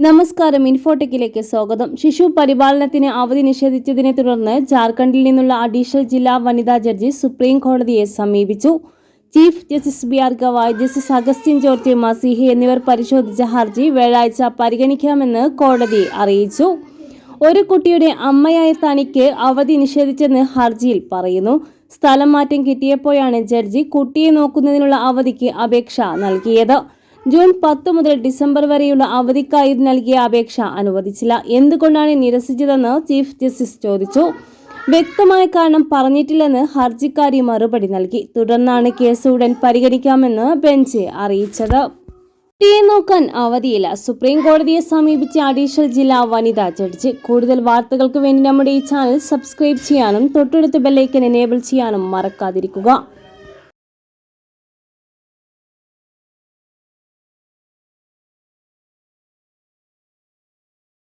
നമസ്കാരം. ഇൻഫോടെക്കിലേക്ക് സ്വാഗതം. ശിശു പരിപാലനത്തിന് അവധി നിഷേധിച്ചതിനെ തുടർന്ന് ജാർഖണ്ഡിൽ നിന്നുള്ള അഡീഷണൽ ജില്ലാ വനിതാ ജഡ്ജി സുപ്രീം കോടതിയെ സമീപിച്ചു. Chief justice B R. Gavai, justice Augustine George Masih എന്നിവർ പരിശോധിച്ച ഹർജി വ്യാഴാഴ്ച പരിഗണിക്കാമെന്ന് കോടതി അറിയിച്ചു. ഒരു കുട്ടിയുടെ അമ്മയായ തനിക്ക് അവധി നിഷേധിച്ചെന്ന് ഹർജിയിൽ പറയുന്നു. സ്ഥലം മാറ്റം കിട്ടിയപ്പോഴാണ് ജഡ്ജി കുട്ടിയെ നോക്കുന്നതിനുള്ള അവധിക്ക് അപേക്ഷ നൽകിയത്. ജൂൺ 10 മുതൽ ഡിസംബർ വരെയുള്ള അവധിക്കായി നൽകിയ അപേക്ഷ അനുവദിച്ചില്ല. എന്തുകൊണ്ടാണ് നിരസിച്ചതെന്ന് ചീഫ് ജസ്റ്റിസ് ചോദിച്ചു. വ്യക്തമായ കാരണം പറഞ്ഞിട്ടില്ലെന്ന് ഹർജിക്കാരി മറുപടി നൽകി. തുടർന്നാണ് കേസ് ഉടൻ പരിഗണിക്കാമെന്ന് ബെഞ്ച് അറിയിച്ചത്. കുട്ടിയെ നോക്കാൻ അവധിയില്ല. സുപ്രീം കോടതിയെ സമീപിച്ച അഡീഷണൽ ജില്ലാ വനിതാ ജഡ്ജി. കൂടുതൽ വാർത്തകൾക്ക് വേണ്ടി നമ്മുടെ ഈ ചാനൽ സബ്സ്ക്രൈബ് ചെയ്യാനും തൊട്ടടുത്ത ബെല്ലൈക്കൻ എനേബിൾ ചെയ്യാനും മറക്കാതിരിക്കുക.